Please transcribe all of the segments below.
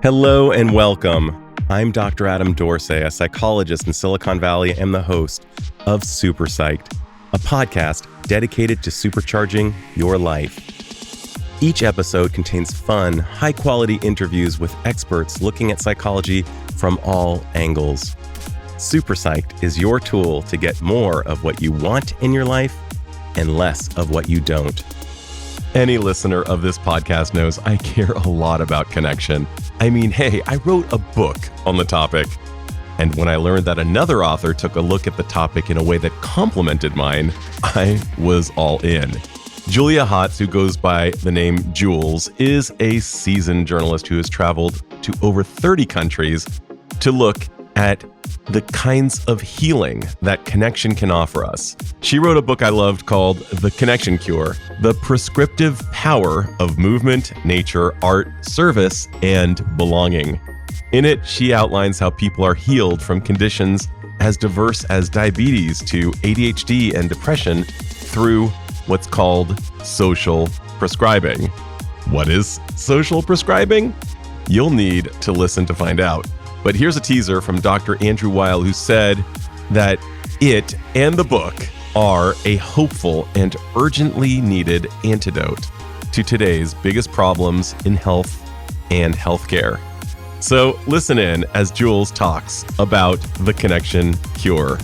Hello and welcome. I'm Dr. Adam Dorsay, a psychologist in Silicon Valley and the host of SuperPsyched, a podcast dedicated to supercharging your life. Each episode contains fun, high-quality interviews with experts looking at psychology from all angles. SuperPsyched is your tool to get more of what you want in your life and less of what you don't. Any listener of this podcast knows I care a lot about connection. I mean, hey, I wrote a book on the topic. And when I learned that another author took a look at the topic in a way that complemented mine, I was all in. Julia Hotz, who goes by the name Jules, is a seasoned journalist who has traveled to over 30 countries to look at the kinds of healing that connection can offer us. She wrote a book I loved called The Connection Cure, The Prescriptive Power of Movement, Nature, Art, Service, and Belonging. In it, she outlines how people are healed from conditions as diverse as diabetes to ADHD and depression through what's called social prescribing. What is social prescribing? You'll need to listen to find out. But here's a teaser from Dr. Andrew Weil, who said that it and the book are a hopeful and urgently needed antidote to today's biggest problems in health and healthcare. So listen in as Jules talks about the connection cure.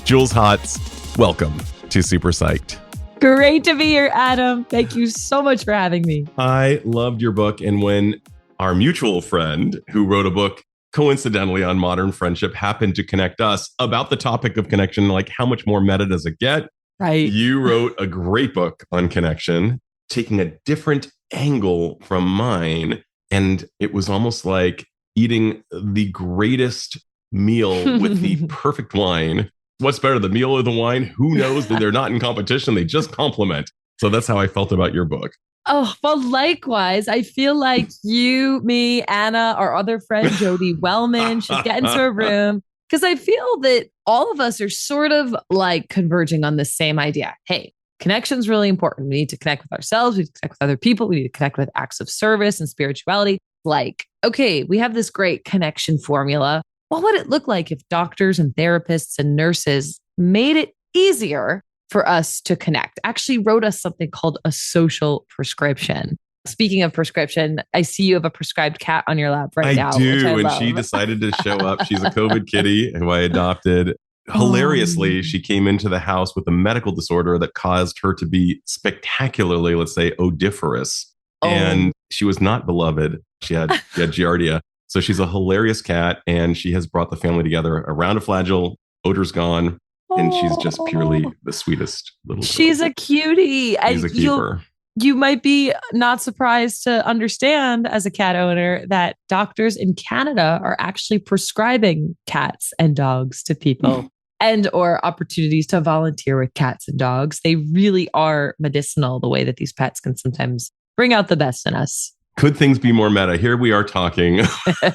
Jules Hotz, welcome to SuperPsyched. Great to be here, Adam. Thank you so much for having me. I loved your book. And when our mutual friend who wrote a book coincidentally on modern friendship happened to connect us about the topic of connection, like how much more meta does it get? Right. You wrote a great book on connection, taking a different angle from mine. And it was almost like eating the greatest meal with the perfect wine. What's better, the meal or the wine? Who knows? They're not in competition. They just complement. So that's how I felt about your book. Oh, well, likewise. I feel like you, me, Anna, our other friend, Jody Wellman, should get into a room because I feel that all of us are sort of like converging on the same idea. Hey, connection's really important. We need to connect with ourselves. We need to connect with other people. We need to connect with acts of service and spirituality. Like, okay, we have this great connection formula. What would it look like if doctors and therapists and nurses made it easier for us to connect? Actually wrote us something called a social prescription. Speaking of prescription, I see you have a prescribed cat on your lap right now. I do, and love. She decided to show up. She's a COVID kitty who I adopted. Hilariously, she came into the house with a medical disorder that caused her to be spectacularly, let's say, odoriferous. And she was not beloved. She had Giardia. So she's a hilarious cat, and she has brought the family together around a flagell. Odor's gone. And she's just purely the sweetest little girl. She's a cutie. She's a keeper. You might be not surprised to understand as a cat owner that doctors in Canada are actually prescribing cats and dogs to people and or opportunities to volunteer with cats and dogs. They really are medicinal the way that these pets can sometimes bring out the best in us. Could things be more meta? Here we are talking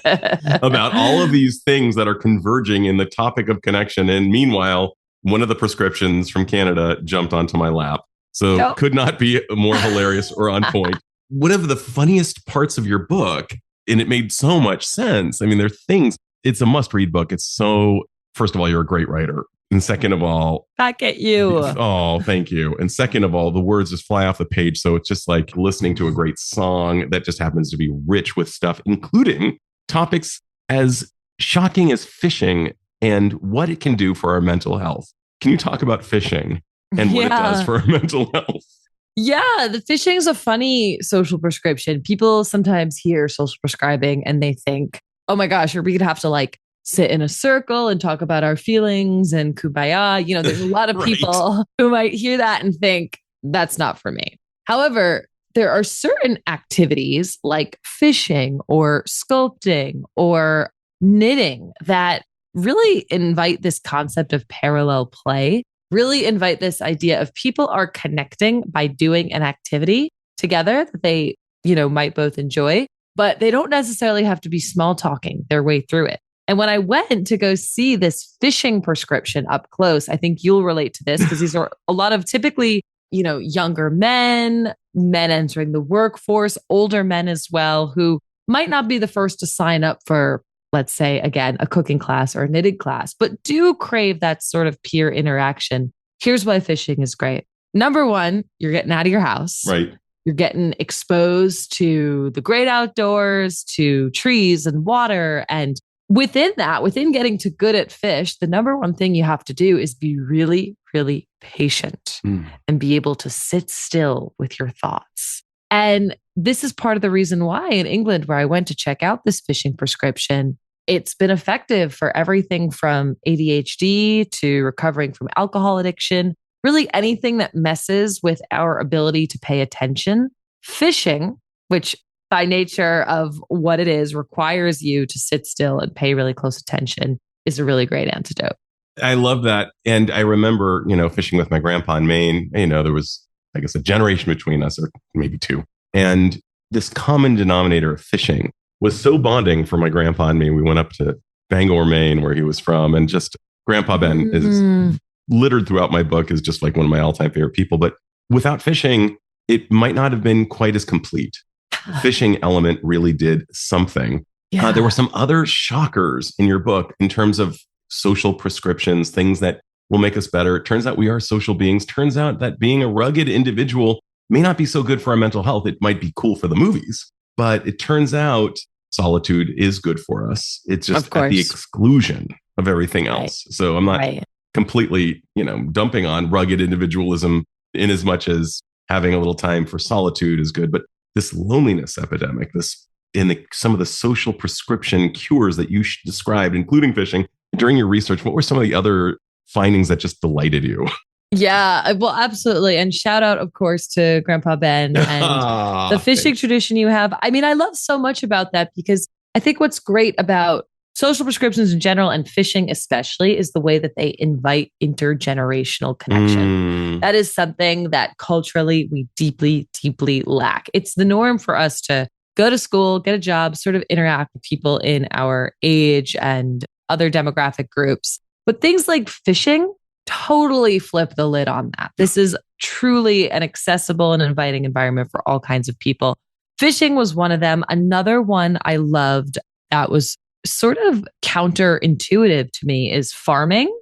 about all of these things that are converging in the topic of connection. And meanwhile, one of the prescriptions from Canada jumped onto my lap. So could not be more hilarious or on point. One of the funniest parts of your book, and it made so much sense. I mean, there are things, it's a must-read book. It's so, first of all, you're a great writer. And second of all, back at you. Oh, thank you. And second of all, the words just fly off the page. So it's just like listening to a great song that just happens to be rich with stuff, including topics as shocking as fishing and what it can do for our mental health. Can you talk about fishing and what it does for our mental health? Yeah, the fishing is a funny social prescription. People sometimes hear social prescribing and they think, oh my gosh, are we gonna have to like sit in a circle and talk about our feelings and kumbaya? You know, there's a lot of people who might hear that and think that's not for me. However, there are certain activities like fishing or sculpting or knitting that really invite this concept of parallel play, really invite this idea of people are connecting by doing an activity together that they, might both enjoy, but they don't necessarily have to be small talking their way through it. And when I went to go see this fishing prescription up close, I think you'll relate to this because these are a lot of typically, younger men entering the workforce, older men as well, who might not be the first to sign up for, let's say, again, a cooking class or a knitting class, but do crave that sort of peer interaction. Here's why fishing is great. Number one, you're getting out of your house. Right. You're getting exposed to the great outdoors, to trees and water. And within that, within getting to good at fish, the number one thing you have to do is be really, really patient and be able to sit still with your thoughts. And this is part of the reason why in England, where I went to check out this fishing prescription, it's been effective for everything from ADHD to recovering from alcohol addiction, really anything that messes with our ability to pay attention. Fishing, which by nature of what it is, requires you to sit still and pay really close attention, is a really great antidote. I love that. And I remember, fishing with my grandpa in Maine, there was, I guess, a generation between us, or maybe two. And this common denominator of fishing was so bonding for my grandpa and me. We went up to Bangor, Maine, where he was from. And just Grandpa Ben is littered throughout my book, is just like one of my all-time favorite people. But without fishing, it might not have been quite as complete. The fishing element really did something. Yeah. There were some other shockers in your book in terms of social prescriptions, things that will make us better. It turns out we are social beings. Turns out that being a rugged individual may not be so good for our mental health. It might be cool for the movies, but it turns out solitude is good for us. It's just at the exclusion of everything else. Right. So I'm not completely, dumping on rugged individualism in as much as having a little time for solitude is good. But this loneliness epidemic, some of the social prescription cures that you described, including fishing, during your research, what were some of the other findings that just delighted you? Yeah, well, absolutely. And shout out, of course, to Grandpa Ben and the fishing tradition you have. I mean, I love so much about that because I think what's great about social prescriptions in general and fishing especially is the way that they invite intergenerational connection. That is something that culturally we deeply, deeply lack. It's the norm for us to go to school, get a job, sort of interact with people in our age and other demographic groups. But things like fishing totally flip the lid on that. This is truly an accessible and inviting environment for all kinds of people. Fishing was one of them. Another one I loved that was sort of counterintuitive to me is farming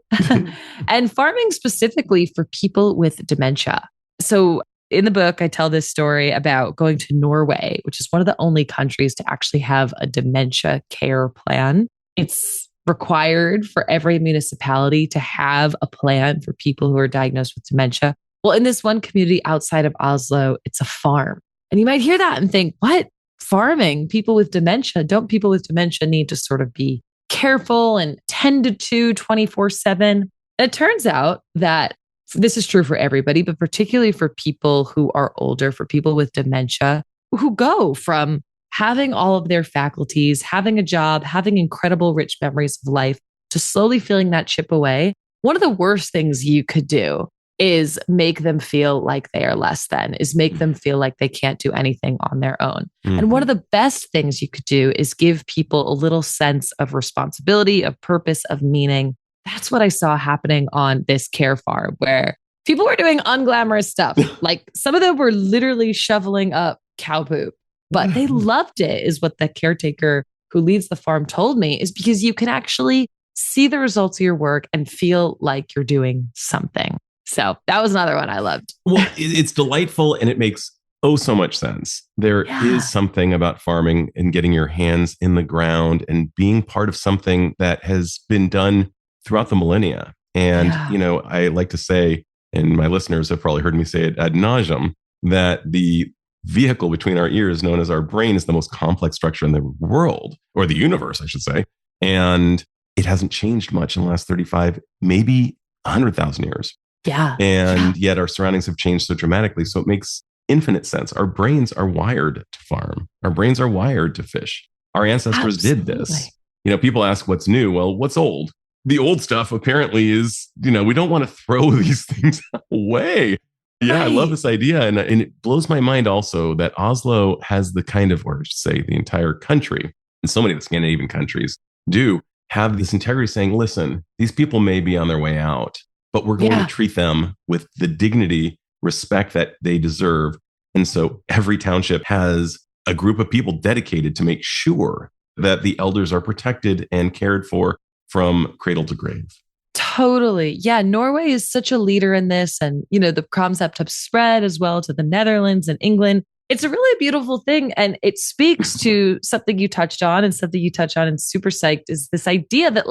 and farming specifically for people with dementia. So in the book, I tell this story about going to Norway, which is one of the only countries to actually have a dementia care plan. It's required for every municipality to have a plan for people who are diagnosed with dementia. Well, in this one community outside of Oslo, it's a farm. And you might hear that and think, what? Farming? People with dementia? Don't people with dementia need to sort of be careful and tended to 24/7? And it turns out that this is true for everybody, but particularly for people who are older, for people with dementia, who go from having all of their faculties, having a job, having incredible rich memories of life, to slowly feeling that chip away. One of the worst things you could do is make them feel like they are less than, is make them feel like they can't do anything on their own. And one of the best things you could do is give people a little sense of responsibility, of purpose, of meaning. That's what I saw happening on this care farm, where people were doing unglamorous stuff. Like some of them were literally shoveling up cow poop, but they loved it, is what the caretaker who leads the farm told me, is because you can actually see the results of your work and feel like you're doing something. So that was another one I loved. Well, it's delightful and it makes so much sense. There is something about farming and getting your hands in the ground and being part of something that has been done throughout the millennia. And, I like to say, and my listeners have probably heard me say it ad nauseum, that the vehicle between our ears, known as our brain, is the most complex structure in the world, or the universe, I should say. And it hasn't changed much in the last 35, maybe 100,000 years. Yeah. And yet our surroundings have changed so dramatically. So it makes infinite sense. Our brains are wired to farm. Our brains are wired to fish. Our ancestors did this. People ask what's new. Well, what's old? The old stuff apparently is, we don't want to throw these things away. Yeah, right. I love this idea. And it blows my mind also that Oslo has the kind of, or I should say the entire country, and so many of the Scandinavian countries do have this integrity saying, listen, these people may be on their way out, but we're going to treat them with the dignity, respect that they deserve. And so every township has a group of people dedicated to make sure that the elders are protected and cared for from cradle to grave. Totally. Yeah. Norway is such a leader in this. And, the concept has spread as well to the Netherlands and England. It's a really beautiful thing. And it speaks to something you touched on and something you touch on in SuperPsyched is this idea that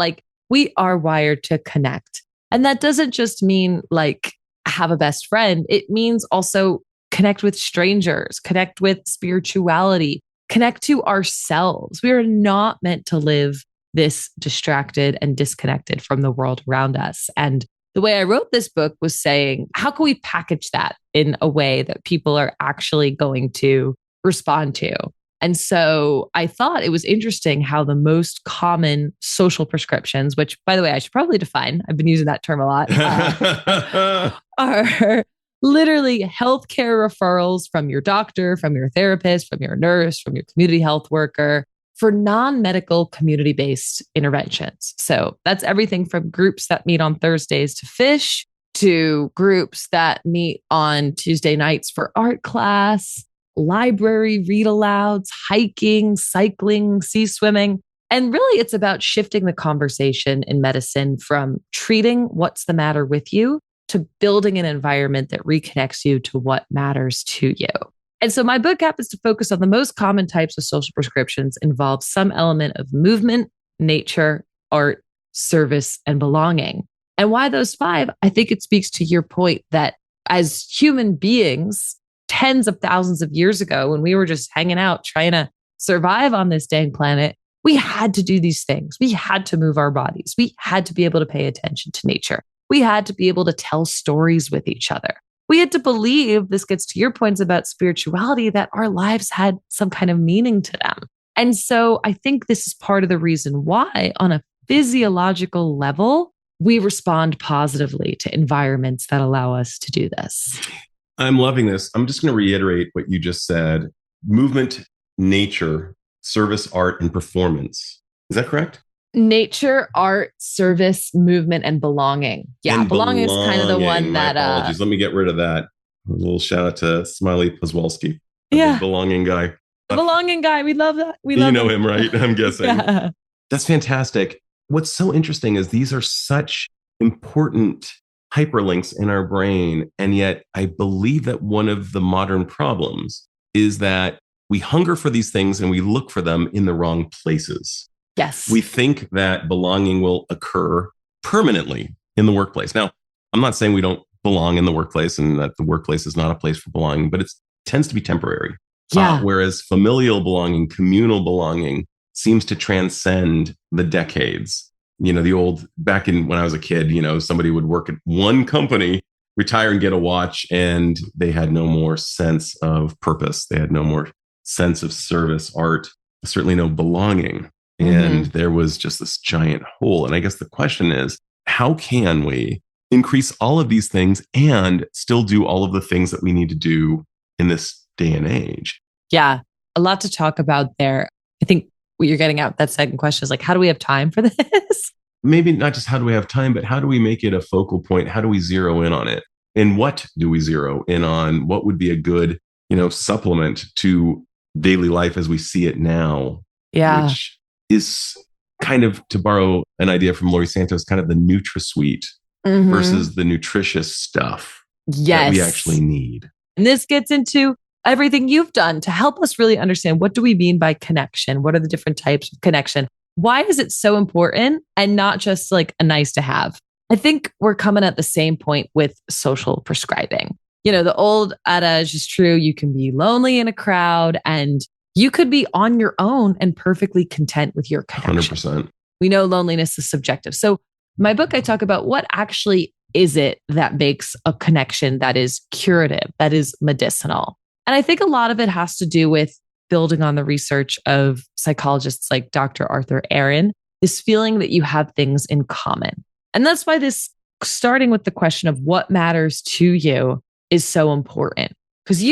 we are wired to connect. And that doesn't just mean have a best friend. It means also connect with strangers, connect with spirituality, connect to ourselves. We are not meant to live this distracted and disconnected from the world around us. And the way I wrote this book was saying, how can we package that in a way that people are actually going to respond to? And so I thought it was interesting how the most common social prescriptions, which by the way, I should probably define, I've been using that term a lot, are literally healthcare referrals from your doctor, from your therapist, from your nurse, from your community health worker, for non-medical community-based interventions. So that's everything from groups that meet on Thursdays to fish, to groups that meet on Tuesday nights for art class, library read-alouds, hiking, cycling, sea swimming. And really, it's about shifting the conversation in medicine from treating what's the matter with you to building an environment that reconnects you to what matters to you. And so my book happens to focus on the most common types of social prescriptions involve some element of movement, nature, art, service, and belonging. And why those 5? I think it speaks to your point that as human beings, tens of thousands of years ago, when we were just hanging out trying to survive on this dang planet, we had to do these things. We had to move our bodies. We had to be able to pay attention to nature. We had to be able to tell stories with each other. We had to believe, this gets to your points about spirituality, that our lives had some kind of meaning to them. And so I think this is part of the reason why, on a physiological level, we respond positively to environments that allow us to do this. I'm loving this. I'm just going to reiterate what you just said. Movement, nature, service, art, and performance. Is that correct? Nature, art, service, movement, and belonging. Yeah, and belonging is kind of the one that... apologies. Let me get rid of that. A little shout out to Smiley Pozwalski. Yeah. Belonging guy. The belonging guy. We love that. You know him, right? I'm guessing. Yeah. That's fantastic. What's so interesting is these are such important hyperlinks in our brain. And yet I believe that one of the modern problems is that we hunger for these things and we look for them in the wrong places. Yes. We think that belonging will occur permanently in the workplace. Now, I'm not saying we don't belong in the workplace and that the workplace is not a place for belonging, but it tends to be temporary. Yeah. Whereas familial belonging, communal belonging seems to transcend the decades. The old, back in when I was a kid, somebody would work at one company, retire and get a watch, and they had no more sense of purpose. They had no more sense of service, art, certainly no belonging. And there was just this giant hole. And I guess the question is, how can we increase all of these things and still do all of the things that we need to do in this day and age? Yeah, a lot to talk about there. I think what you're getting at, that second question is how do we have time for this? Maybe not just how do we have time, but how do we make it a focal point? How do we zero in on it? And what do we zero in on? What would be a good, supplement to daily life as we see it now? Yeah. Which is kind of, to borrow an idea from Laurie Santos, kind of the NutraSweet versus the nutritious stuff that we actually need. And this gets into everything you've done to help us really understand, what do we mean by connection? What are the different types of connection? Why is it so important and not just a nice to have? I think we're coming at the same point with social prescribing. The old adage is true. You can be lonely in a crowd and you could be on your own and perfectly content with your connection. 100%. We know loneliness is subjective. So my book, I talk about what actually is it that makes a connection that is curative, that is medicinal. And I think a lot of it has to do with building on the research of psychologists like Dr. Arthur Aaron, this feeling that you have things in common. And that's why this, starting with the question of what matters to you, is so important. Because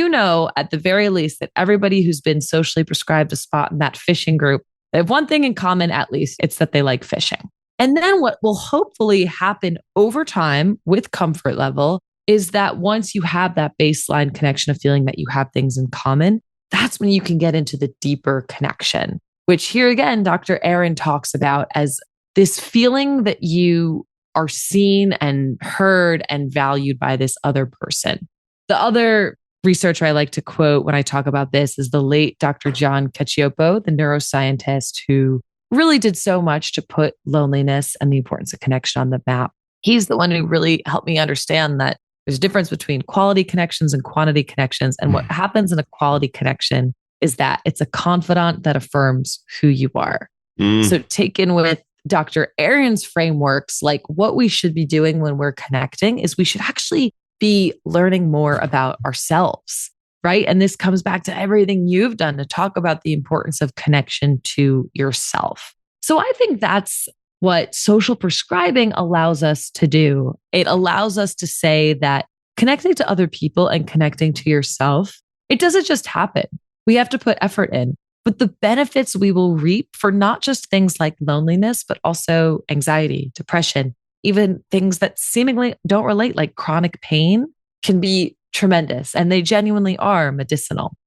at the very least, that everybody who's been socially prescribed a spot in that fishing group, they have one thing in common, at least, it's that they like fishing. And then what will hopefully happen over time with comfort level is that once you have that baseline connection of feeling that you have things in common, that's when you can get into the deeper connection, which here again, Dr. Aaron talks about as this feeling that you are seen and heard and valued by this other person. The other researcher I like to quote when I talk about this is the late Dr. John Cacioppo, the neuroscientist who really did so much to put loneliness and the importance of connection on the map. He's the one who really helped me understand that there's a difference between quality connections and quantity connections. And what happens in a quality connection is that it's a confidant that affirms who you are. So taken with Dr. Aaron's frameworks, like what we should be doing when we're connecting is we should actually be learning more about ourselves, right? And this comes back to everything you've done to talk about the importance of connection to yourself. So I think that's what social prescribing allows us to do. It allows us to say that connecting to other people and connecting to yourself, it doesn't just happen. We have to put effort in. But the benefits we will reap for not just things like loneliness, but also anxiety, depression, even things that seemingly don't relate, like chronic pain, can be tremendous. And they genuinely are medicinal.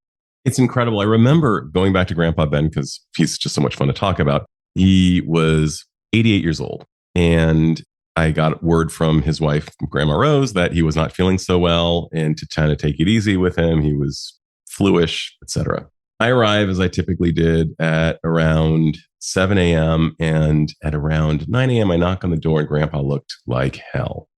It's incredible. I remember going back to Grandpa Ben because he's just so much fun to talk about. He was 88 years old. And I got word from his wife, Grandma Rose, that he was not feeling so well and to kind of take it easy with him. He was fluish, etc. I arrive as I typically did at around 7 a.m. and at around 9 a.m. I knock on the door and Grandpa looked like hell.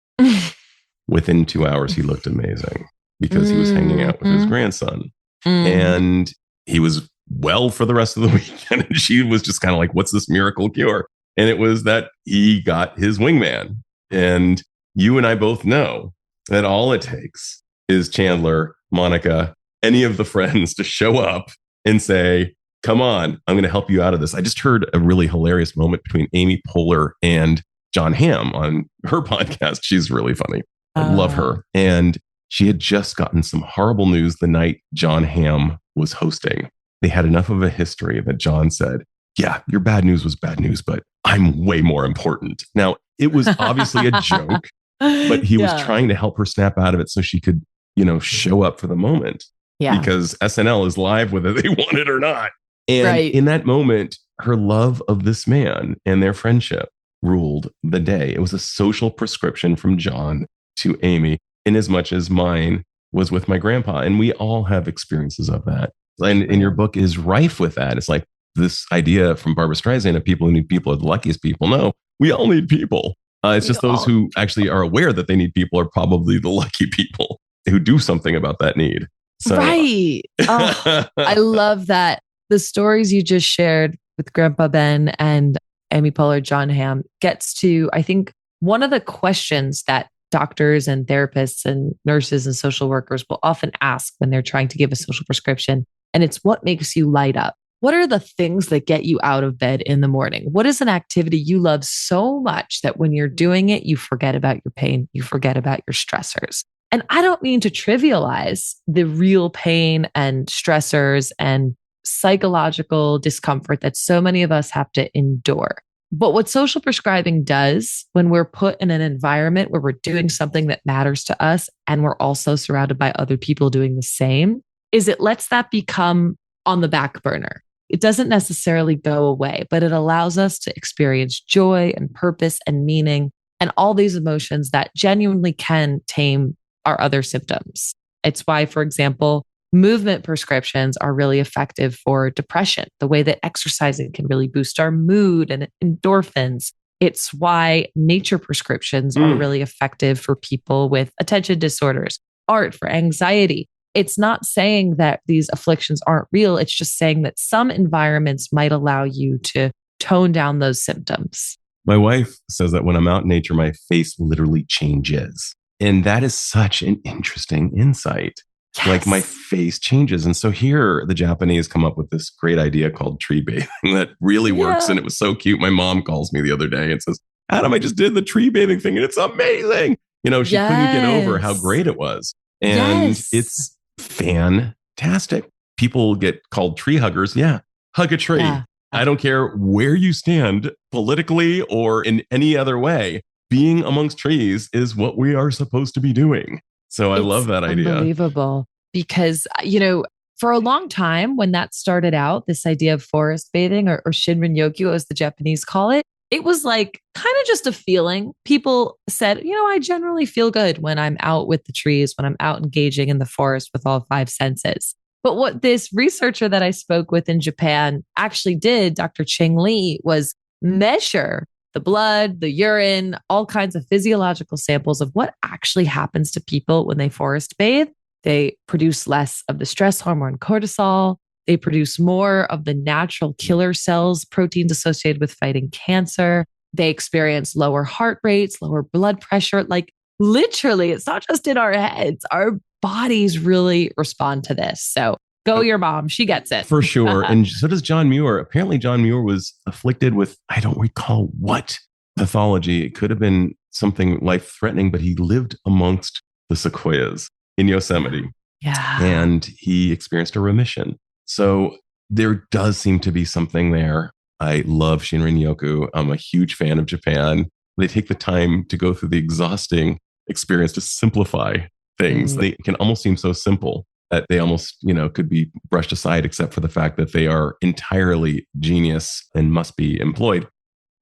Within 2 hours, he looked amazing because he was hanging out with his grandson. And he was well for the rest of the weekend. And she was just kind of like, what's this miracle cure? And it was that he got his wingman. And you and I both know that all it takes is Chandler, Monica, any of the friends to show up and say, come on, I'm going to help you out of this. I just heard a really hilarious moment between Amy Poehler and John Hamm on her podcast. She's really funny. I love her. And she had just gotten some horrible news the night John Hamm was hosting. They had enough of a history that John said, yeah, your bad news was bad news, but I'm way more important. Now, it was obviously a joke, but he was trying to help her snap out of it so she could, show up for the moment. Yeah. Because SNL is live whether they want it or not. And in that moment, her love of this man and their friendship ruled the day. It was a social prescription from John to Amy, in as much as mine was with my grandpa. And we all have experiences of that. And your book is rife with that. It's like this idea from Barbra Streisand of people who need people are the luckiest people. No, we all need people. It's just those who actually are aware that they need people are probably the lucky people who do something about that need. So, right. Oh, I love that. The stories you just shared with Grandpa Ben and Amy Poehler, John Hamm gets to, I think, one of the questions that doctors and therapists and nurses and social workers will often ask when they're trying to give a social prescription. And it's what makes you light up? What are the things that get you out of bed in the morning? What is an activity you love so much that when you're doing it, you forget about your pain, you forget about your stressors? And I don't mean to trivialize the real pain and stressors and psychological discomfort that so many of us have to endure. But what social prescribing does when we're put in an environment where we're doing something that matters to us and we're also surrounded by other people doing the same is it lets that become on the back burner. It doesn't necessarily go away, but it allows us to experience joy and purpose and meaning and all these emotions that genuinely can tame our other symptoms. It's why, for example, movement prescriptions are really effective for depression, the way that exercising can really boost our mood and endorphins. It's why nature prescriptions are really effective for people with attention disorders, art for anxiety. It's not saying that these afflictions aren't real. It's just saying that some environments might allow you to tone down those symptoms. My wife says that when I'm out in nature, my face literally changes. And that is such an interesting insight. Yes. Like my face changes. And so here the Japanese come up with this great idea called tree bathing that really works. And it was so cute. My mom calls me the other day and says, Adam, I just did the tree bathing thing and it's amazing. She couldn't get over how great it was. And it's fantastic. People get called tree huggers. Yeah. Hug a tree. Yeah. I don't care where you stand politically or in any other way. Being amongst trees is what we are supposed to be doing. So I love that idea. Unbelievable. Because, for a long time, when that started out, this idea of forest bathing or Shinrin-yoku, as the Japanese call it, it was like kind of just a feeling. People said, I generally feel good when I'm out with the trees, when I'm out engaging in the forest with all five senses. But what this researcher that I spoke with in Japan actually did, Dr. Ching Li, was measure the blood, the urine, all kinds of physiological samples of what actually happens to people when they forest bathe. They produce less of the stress hormone cortisol. They produce more of the natural killer cells, proteins associated with fighting cancer. They experience lower heart rates, lower blood pressure. Like literally, it's not just in our heads. Our bodies really respond to this. So go your mom. She gets it. For sure. And so does John Muir. Apparently, John Muir was afflicted with, I don't recall what pathology. It could have been something life-threatening, but he lived amongst the sequoias in Yosemite. Yeah. And he experienced a remission. So there does seem to be something there. I love Shinrin-yoku. I'm a huge fan of Japan. They take the time to go through the exhausting experience to simplify things. They can almost seem so simple that they almost, could be brushed aside, except for the fact that they are entirely genius and must be employed.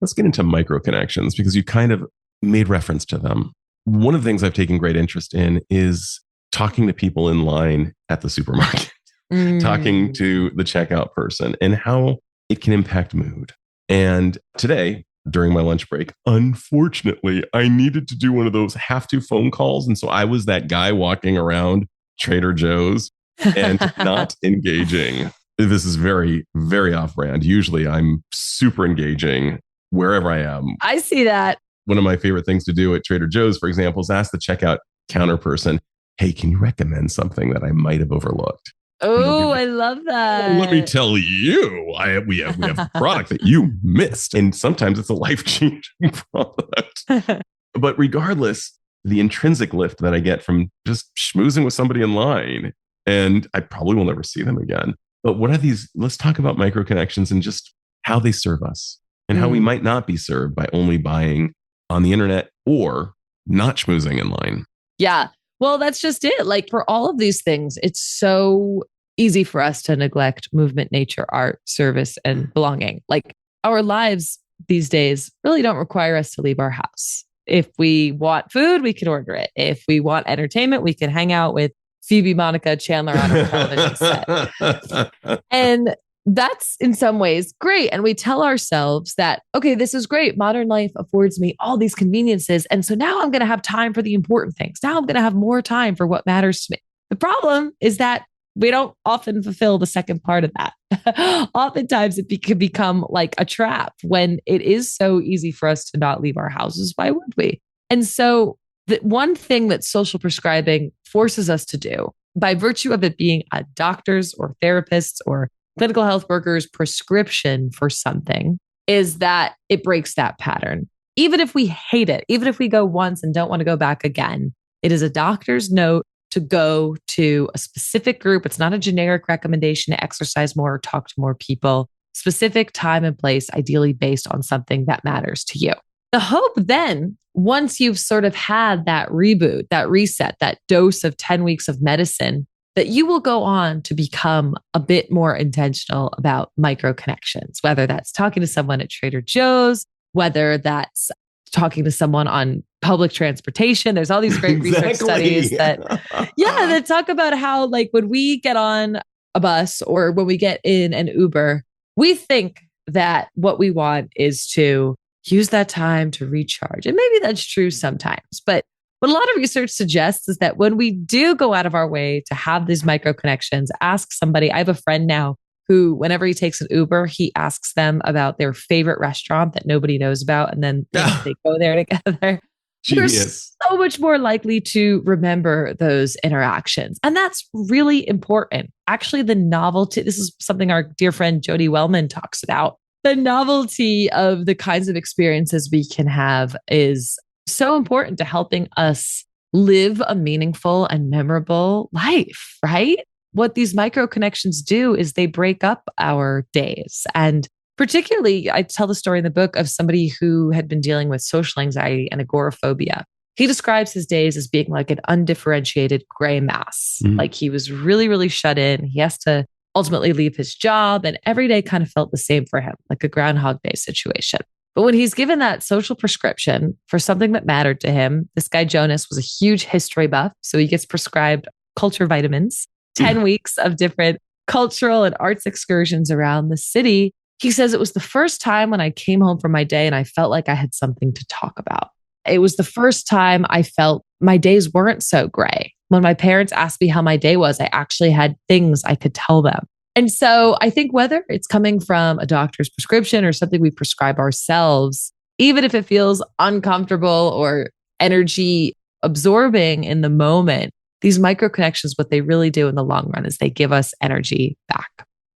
Let's get into micro connections because you kind of made reference to them. One of the things I've taken great interest in is talking to people in line at the supermarket, talking to the checkout person and how it can impact mood. And today, during my lunch break, unfortunately, I needed to do one of those have to phone calls. And so I was that guy walking around Trader Joe's and not engaging. This is very, very off brand. Usually I'm super engaging wherever I am. I see that. One of my favorite things to do at Trader Joe's, for example, is ask the checkout counter person, hey, can you recommend something that I might have overlooked? Oh, I love that. Let me tell you, we have a product that you missed. And sometimes it's a life-changing product. But regardless, the intrinsic lift that I get from just schmoozing with somebody in line, and I probably will never see them again. But what are these? Let's talk about micro connections and just how they serve us and how we might not be served by only buying on the internet or not schmoozing in line. Yeah. Well, that's just it. Like for all of these things, it's so easy for us to neglect movement, nature, art, service, and belonging. Like our lives these days really don't require us to leave our house. If we want food, we can order it. If we want entertainment, we can hang out with Phoebe, Monica, Chandler on our television set. And that's in some ways great. And we tell ourselves that, okay, this is great. Modern life affords me all these conveniences. And so now I'm going to have time for the important things. Now I'm going to have more time for what matters to me. The problem is that we don't often fulfill the second part of that. Oftentimes it can become like a trap when it is so easy for us to not leave our houses. Why would we? And so the one thing that social prescribing forces us to do by virtue of it being a doctor's or therapist's or clinical health workers' prescription for something is that it breaks that pattern. Even if we hate it, even if we go once and don't want to go back again, it is a doctor's note to go to a specific group. It's not a generic recommendation to exercise more or talk to more people. Specific time and place, ideally based on something that matters to you. The hope then, once you've sort of had that reboot, that reset, that dose of 10 weeks of medicine, that you will go on to become a bit more intentional about micro connections, whether that's talking to someone at Trader Joe's, whether that's talking to someone on public transportation. There's all these great research studies that talk about how like when we get on a bus or when we get in an Uber, we think that what we want is to use that time to recharge. And maybe that's true sometimes, but what a lot of research suggests is that when we do go out of our way to have these micro connections, ask somebody. I have a friend now who, whenever he takes an Uber, he asks them about their favorite restaurant that nobody knows about. And then they go there together. Genius. They're so much more likely to remember those interactions. And that's really important. Actually, the novelty, this is something our dear friend Jody Wellman talks about. The novelty of the kinds of experiences we can have is so important to helping us live a meaningful and memorable life, right? What these micro connections do is they break up our days. And particularly, I tell the story in the book of somebody who had been dealing with social anxiety and agoraphobia. He describes his days as being like an undifferentiated gray mass. Like he was really, really shut in. He has to ultimately leave his job, and every day kind of felt the same for him, like a Groundhog Day situation. But when he's given that social prescription for something that mattered to him, this guy Jonas was a huge history buff. So he gets prescribed culture vitamins, 10 weeks of different cultural and arts excursions around the city. He says it was the first time when I came home from my day and I felt like I had something to talk about. It was the first time I felt my days weren't so gray. When my parents asked me how my day was, I actually had things I could tell them. And so I think whether it's coming from a doctor's prescription or something we prescribe ourselves, even if it feels uncomfortable or energy absorbing in the moment, these micro connections, what they really do in the long run is they give us energy back.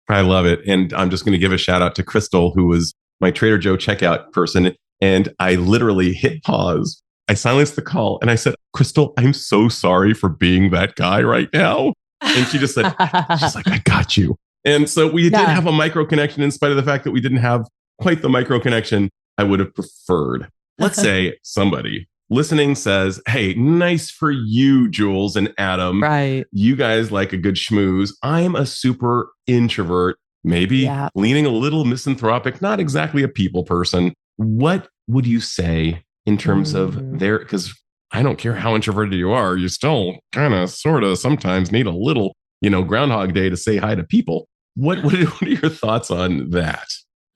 I love it. And I'm just going to give a shout out to Crystal, who was my Trader Joe checkout person. And I literally hit pause. I silenced the call and I said, Crystal, I'm so sorry for being that guy right now. And she just said, she's like, I got you. And so we did have a micro connection in spite of the fact that we didn't have quite the micro connection I would have preferred. Let's say somebody listening says, hey, nice for you, Jules and Adam. Right. You guys like a good schmooze. I'm a super introvert, maybe leaning a little misanthropic, not exactly a people person. What would you say in terms of their, because I don't care how introverted you are, you still kind of sort of sometimes need a little, Groundhog Day to say hi to people. What are your thoughts on that?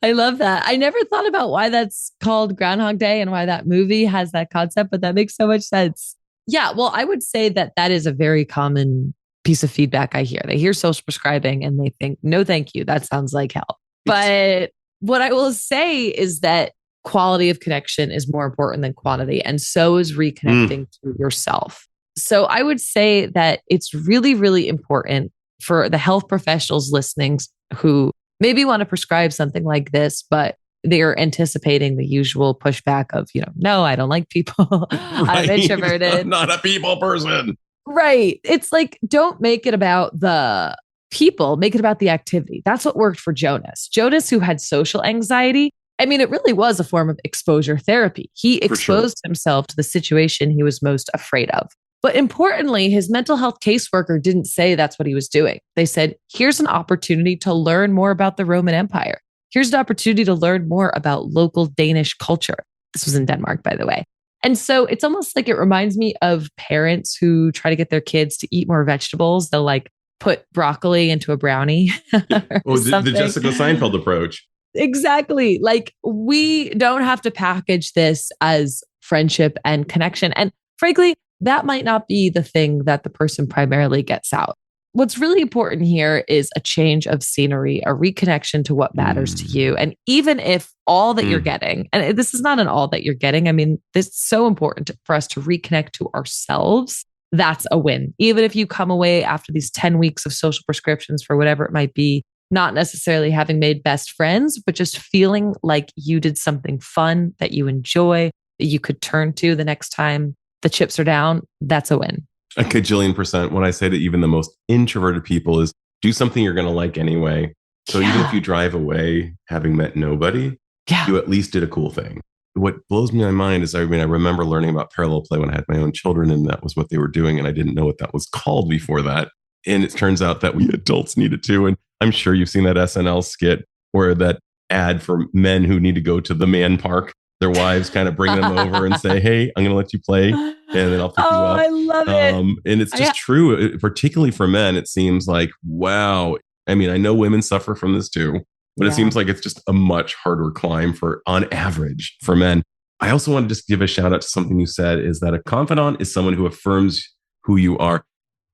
I love that. I never thought about why that's called Groundhog Day and why that movie has that concept, but that makes so much sense. Yeah, well, I would say that is a very common piece of feedback I hear. They hear social prescribing and they think, no, thank you. That sounds like hell. But what I will say is that quality of connection is more important than quantity. And so is reconnecting to yourself. So I would say that it's really, really important for the health professionals listening who maybe want to prescribe something like this, but they're anticipating the usual pushback of, no, I don't like people. I'm introverted. I'm not a people person. Right. It's like, don't make it about the people, make it about the activity. That's what worked for Jonas. Jonas, who had social anxiety. I mean, it really was a form of exposure therapy. He exposed himself to the situation he was most afraid of. But importantly, his mental health caseworker didn't say that's what he was doing. They said, here's an opportunity to learn more about the Roman Empire. Here's an opportunity to learn more about local Danish culture. This was in Denmark, by the way. And so it's almost like it reminds me of parents who try to get their kids to eat more vegetables. They'll like put broccoli into a brownie. The Jessica Seinfeld approach. Exactly. Like we don't have to package this as friendship and connection. And frankly, that might not be the thing that the person primarily gets out. What's really important here is a change of scenery, a reconnection to what matters to you. And even if all that you're getting, and this is not an all that you're getting, I mean, this is so important for us to reconnect to ourselves. That's a win. Even if you come away after these 10 weeks of social prescriptions for whatever it might be, not necessarily having made best friends, but just feeling like you did something fun that you enjoy, that you could turn to the next time the chips are down, that's a win. A cajillion %. When I say to even the most introverted people is do something you're going to like anyway. So even if you drive away having met nobody, you at least did a cool thing. What blows me my mind is, I remember learning about parallel play when I had my own children, and that was what they were doing. And I didn't know what that was called before that. And it turns out that we adults needed to. And I'm sure you've seen that SNL skit or that ad for men who need to go to the man park. Their wives kind of bring them over and say, hey, I'm going to let you play and then I'll pick you up. I love it. And it's just true, particularly for men. It seems like, wow. I mean, I know women suffer from this too, but it seems like it's just a much harder climb on average for men. I also want to just give a shout out to something you said, is that a confidant is someone who affirms who you are.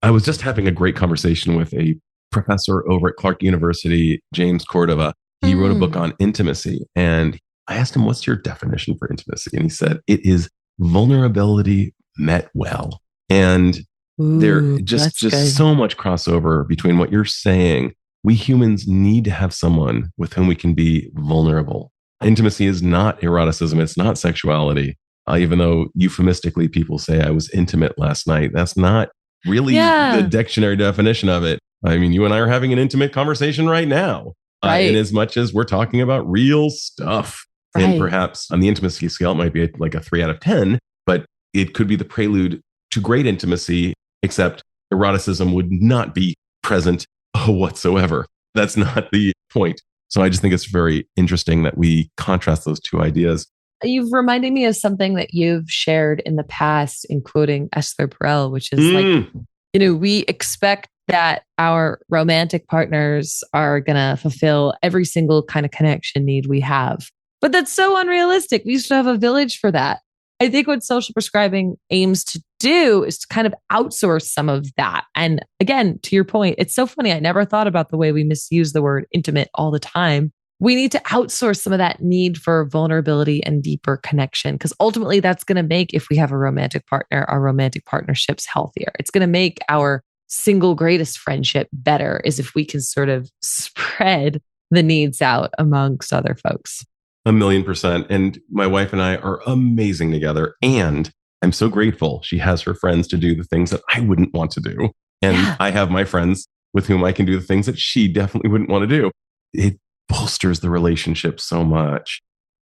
I was just having a great conversation with a professor over at Clark University, James Cordova. He wrote a book on intimacy, and I asked him, what's your definition for intimacy? And he said, it is vulnerability met well. And there just so much crossover between what you're saying. We humans need to have someone with whom we can be vulnerable. Intimacy is not eroticism. It's not sexuality. Even though euphemistically people say I was intimate last night. That's not really the dictionary definition of it. I mean, you and I are having an intimate conversation right now. In as much as we're talking about real stuff. And perhaps on the intimacy scale, it might be like a 3 out of 10. But it could be the prelude to great intimacy, except eroticism would not be present whatsoever. That's not the point. So I just think it's very interesting that we contrast those two ideas. You've reminded me of something that you've shared in the past, including Esther Perel, which is like, we expect that our romantic partners are going to fulfill every single kind of connection need we have. But that's so unrealistic. We used to have a village for that. I think what social prescribing aims to do is to kind of outsource some of that. And again, to your point, it's so funny. I never thought about the way we misuse the word intimate all the time. We need to outsource some of that need for vulnerability and deeper connection, because ultimately that's going to make, if we have a romantic partner, our romantic partnerships healthier. It's going to make our single greatest friendship better, is if we can sort of spread the needs out amongst other folks. 1,000,000%. And my wife and I are amazing together. And I'm so grateful she has her friends to do the things that I wouldn't want to do. And I have my friends with whom I can do the things that she definitely wouldn't want to do. It bolsters the relationship so much.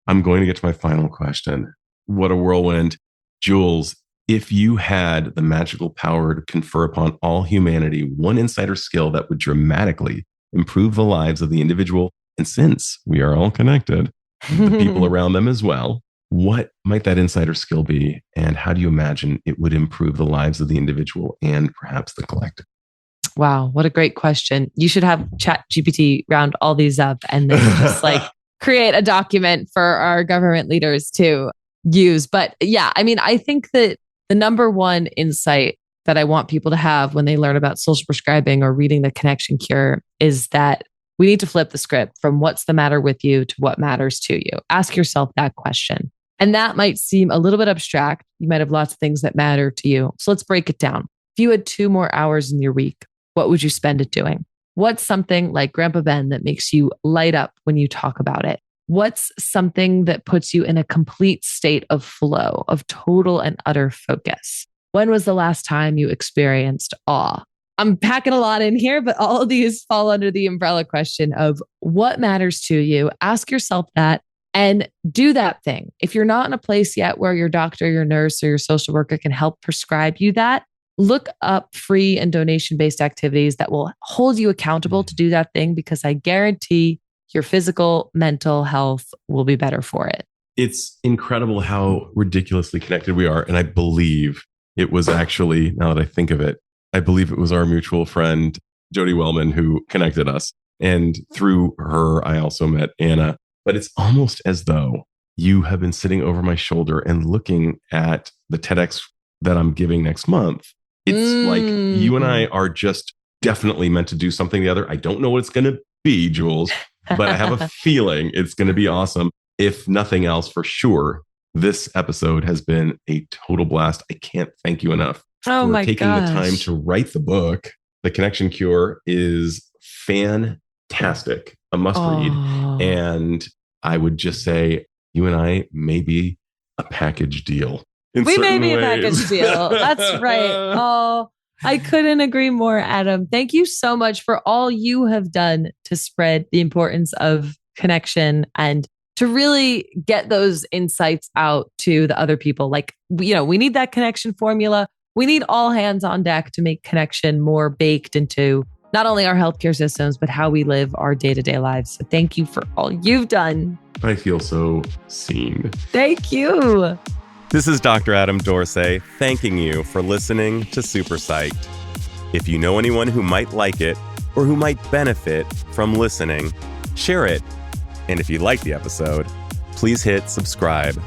I'm going to get to my final question. What a whirlwind. Jules, if you had the magical power to confer upon all humanity one insight or skill that would dramatically improve the lives of the individual, and since we are all connected, the people around them as well, what might that insight or skill be? And how do you imagine it would improve the lives of the individual and perhaps the collective? Wow, what a great question. You should have ChatGPT round all these up and then just like create a document for our government leaders to use. But yeah, I mean, I think that the number one insight that I want people to have when they learn about social prescribing or reading The Connection Cure is that we need to flip the script from what's the matter with you to what matters to you. Ask yourself that question. And that might seem a little bit abstract. You might have lots of things that matter to you. So let's break it down. If you had 2 more hours in your week, what would you spend it doing? What's something like Grandpa Ben that makes you light up when you talk about it? What's something that puts you in a complete state of flow, of total and utter focus? When was the last time you experienced awe? I'm packing a lot in here, but all of these fall under the umbrella question of what matters to you. Ask yourself that and do that thing. If you're not in a place yet where your doctor, your nurse, or your social worker can help prescribe you that, look up free and donation-based activities that will hold you accountable to do that thing, because I guarantee your physical, mental health will be better for it. It's incredible how ridiculously connected we are. And I believe it was actually, now that I think of it, I believe it was our mutual friend, Jody Wellman, who connected us. And through her, I also met Anna. But it's almost as though you have been sitting over my shoulder and looking at the TEDx that I'm giving next month. It's like you and I are just definitely meant to do something together. I don't know what it's going to be, Jules, but I have a feeling it's going to be awesome. If nothing else, for sure, this episode has been a total blast. I can't thank you enough for taking the time to write the book. The Connection Cure is fantastic, a must read. And I would just say you and I may be a package deal. We may be a package deal. That's right. Oh, I couldn't agree more, Adam. Thank you so much for all you have done to spread the importance of connection and to really get those insights out to the other people. Like, we need that connection formula. We need all hands on deck to make connection more baked into not only our healthcare systems, but how we live our day-to-day lives. So thank you for all you've done. I feel so seen. Thank you. This is Dr. Adam Dorsay thanking you for listening to SuperPsyched. If you know anyone who might like it or who might benefit from listening, share it. And if you like the episode, please hit subscribe